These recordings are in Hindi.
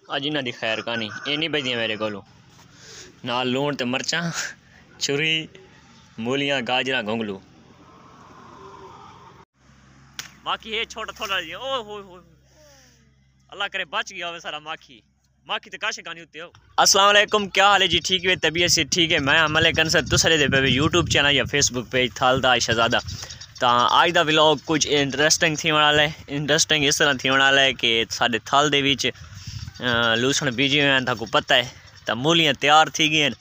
अज इन्हां दी खैर कहानी ये नहीं बजदियां मेरे कोलों नाल लूण ते मरचां छुरी मूलियां गाजरां गोंगलू माखी ये छोटा थोड़ा जी ओ हो अल्लाह करे बच गया होवे सारा माखी तो काश गानी होती हो। अस्सलाम वालेकुम, क्या हाल है जी? ठीक है, तबीयत से ठीक है। मैं मलिक अंसर तुसरे दे पे यूट्यूब चैनल या फेसबुक पेज थालदा शहजादा। तो आज का व्लॉग कुछ इंटरेस्टिंग थी वाला है। इंटरेस्टिंग इस तरह थी वाला है कि साढ़े थाल दे विच लूसण बीजे हुए हैं, ताको पता है। तो मूलियाँ तैयार थी गई हैं।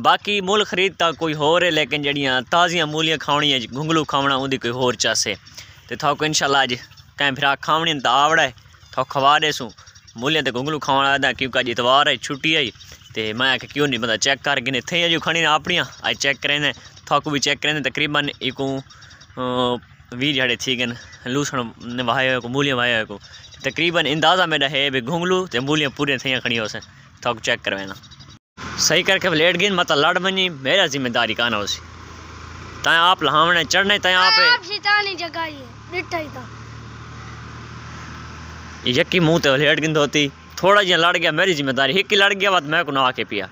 बाकी मुल खरीदता कोई होर है, लेकिन जड़ियाँ ताज़ियाँ मूलियाँ खावनियाँ घुंगलू खावना उनकी कोई होर चासे। तो थाको इंशाल्लाह अज कहीं फिर खावनी तो आवड़ा है, थाको खवा देसूँ मूलियाँ तो घुंगलू खावा दा, क्योंकि अज इतवार है, छुट्टी है। तो मैं आख क्यों नहीं बंदा चेक करके इतने जो खड़ी अपनियाँ अज चेक करें, थाकू भी चेक करें। तकरीबन एक 20 जड़े थी गए लूसण वाहे को मूलियाँ वाहे को। तकरीबन अंदाज़ा मेरा है भी घुंगलू तो मूलियाँ पूरी थी खड़ी उस थाकू चेक करवाना सही करके लेट गई मतलब लड़ बनी मेरा जिम्मेदारी कहना उसी तय आप लहावने चढ़ने तय यकी मुँह तो लेट गिन होती थोड़ा जिहा लड़ गया मेरी जिम्मेदारी एक ही लड़ गया बात मैं को नहा के पिया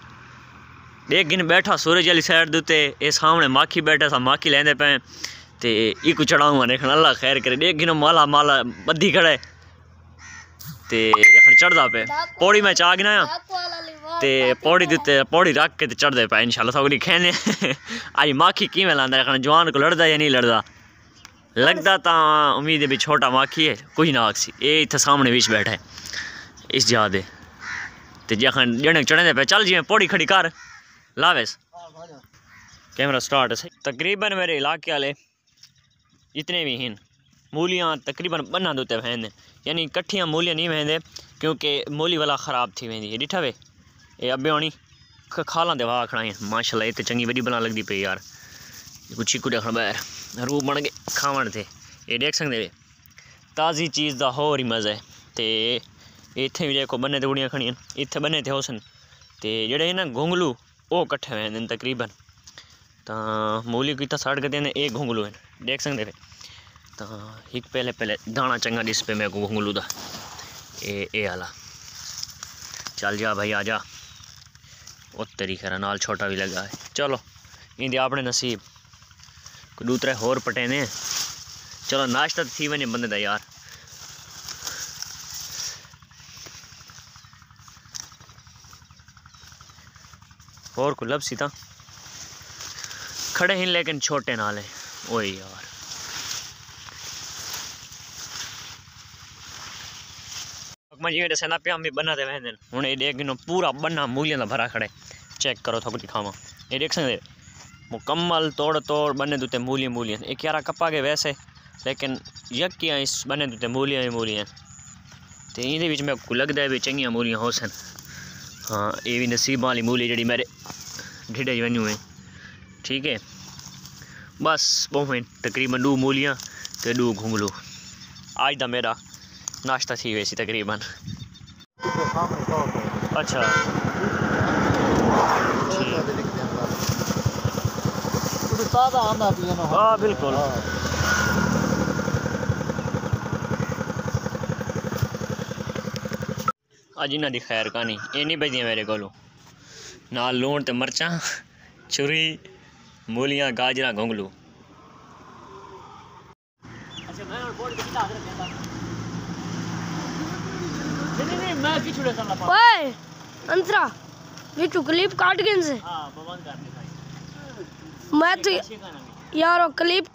देख गिन बैठा सूरज वाली साइड दूते ये सामने माखी बैठा सा माखी लेंदे पे ते इको चढ़ाऊँ देखना अल्लाह खैर करे देख गिनो माला माला बद्धी खड़े ते चढ़दा पे पौड़ी में चा गिना ते पौड़ी दिते पौड़ी रख के चढ़दे पे इंशाल्लाह थोड़ी खेने आई माखी किवें लांदा रखना जवान को लड़दा या नहीं लड़दा लगता तो उम्मीद है भी छोटा माखी है कुछ ना आखसी ये इतने सामने बीच बैठा है इस जा दे तो जखन जने चढ़ने पे चल जी पौड़ी खड़ी कर लावेस कैमरा स्टार्ट है। तकरीबन मेरे इलाके वाले जितने भी हैं मूलियाँ तकरीबन बना देते वहेंदे यानी कट्ठियाँ मूलियाँ नहीं वहेंदे क्योंकि मूली वाला ख़राब थी वेंदी है डिठा वे ये अबे होनी खाला दे वाह खड़ाई माशाल्लाह ये तो चंगी बड़ी बना लगती पई यार कुछ चीकू देखना बाहर रूप बन गए खावन थे ये देख सकते वे ताज़ी चीज़ का होर ही मज़ा है। तो इतने भी देखो बन्ने ते उड़ियाँ खड़ियां इतने बन्ने थे होसन तो जेडे ना घुंगलू वो कट्ठे हुए हैं तकरीबन तो मूली की तो साड़ के देने एक घुंगलू है देख सकते थे। तो एक पहले दाना चंगा डिस पे मेरे को घुंगलू दा ए आला चल जा भाई आ जा उत्तरी खरा नाल छोटा भी लगा है चलो इंदे अपने नसीब कोई दूसरे होर पटे ने चलो नाश्ता तो थी वने बंदे दा यार। और को लपसी था खड़े हैं लेकिन छोटे नाल है ओए यार मजे सेना पे हम भी बनाते वह हूँ ये देख गिनो पूरा बना मूलियां का भरा खड़े चेक करो थोड़ी दिखावा ये देख सकते मुकम्मल तोड़ बने दूते मूलियाँ एक यारा कपा के वैसे लेकिन यकियाँ इस बने दूते मूलियाँ तो ये मेरे को लगता है भी चंगियाँ मूलियाँ हो सन। हाँ ये भी नसीब वाली मूली जी मेरे ढिडे च वनू है ठीक है बस बहुत तकरीबन 2 मूलियाँ तो 2 घुंगलू आज का मेरा नाश्ता थी वैसी तकरीबन। अच्छा हाँ बिल्कुल अज इन्हां दी खैर कहानी ये नहीं बजदियां मेरे कोलों नाल लूण ते मरचां छुरी मूलियां गाजरां घुंगलू। ओए अंतरा बिट्टू क्लिप काट गए से हां बंद कर दे मैं तो यार वो क्लिप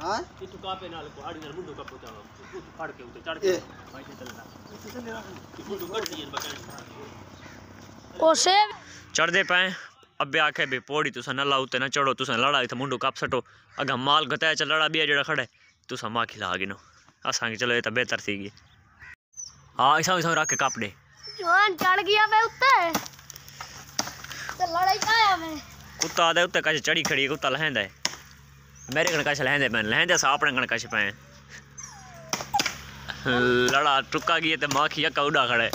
हां ये तो कापे नाल को आड़ी नाल मुंडो का पोचावा फाड़ के उते चढ़ के भाई चलना मुंडो कट दिए बकन ओ से चढ़ दे पाए अबे आखे भी पौड़ी तुसा न लाउ ते न चढ़ो तुसा लड़ा इथे मुंडो काप सटो अगा माल गताया चल लड़ा बिया जेड़ा खड़े तुसा मां खिला गिनो असा चलो ये तो बेहतर थी गई। हाँ ऐसा रख के काप दे जवान चढ़ गया मैं उत्ते तो लड़ाई काया मैं कुत्ता आदे उत्ते कछ चढ़ी खड़ी कुत्ता लहंदा है मेरे कण कछ लहंदे मैं लहंदे सा अपने कण कछ पे लड़ा टुका गई ते माखी यक्का उड़ा खड़े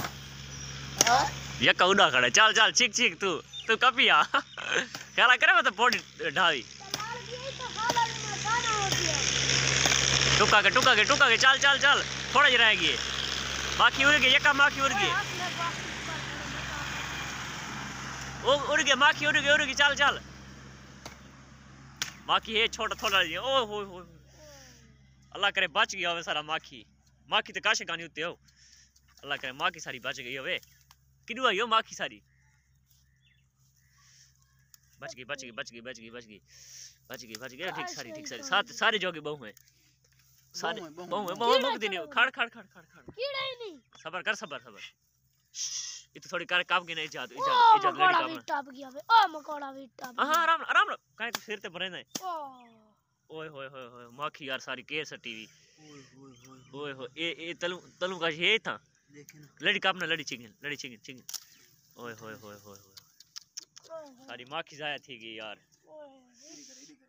यक्का उड़ा खड़े चल चल चीक चीक तू कपिया ख्याल करे मैं तो पौड़ी ढाई टुका के चल चल चल थोड़ा ही रह गई माखी उड़ गई यका माखी उड़ गई ओ उड़ गई माखी उड़ गई चल चल माखी है छोटा थोड़ा ओ हो अल्लाह करे बच गया होवे सारा माखी माखी तो काशे गानी होते हो अल्लाह करे माखी सारी बच गई होवे किदू आई हो माखी सारी बच गई ठीक सारी सारे जोगी बहु है सारे बहु मुक दी नहीं खड़ कीड़ा ही नहीं सबर कर ये तो थोड़ी कर काम की नहीं इजाजत मकोड़ा भी टप गया बे ओ मकोड़ा भी टप हां आराम काहे तो सिर ते भरे नहीं ओ ओए होए माखी यार सारी केस टीवी ओए हो ए तलू का ये था लड़ी कापना लड़ी चिकन ओए होए सारी माखी जाया थी गई यार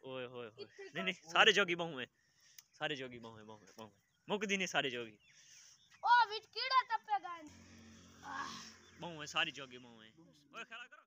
ओए होए नहीं सारे जोगी बहु है मुक दी नहीं सारे जोगी ओ विच कीड़ा टपेगा बहु है सारी जोगी बहु है ओए खड़ा करो।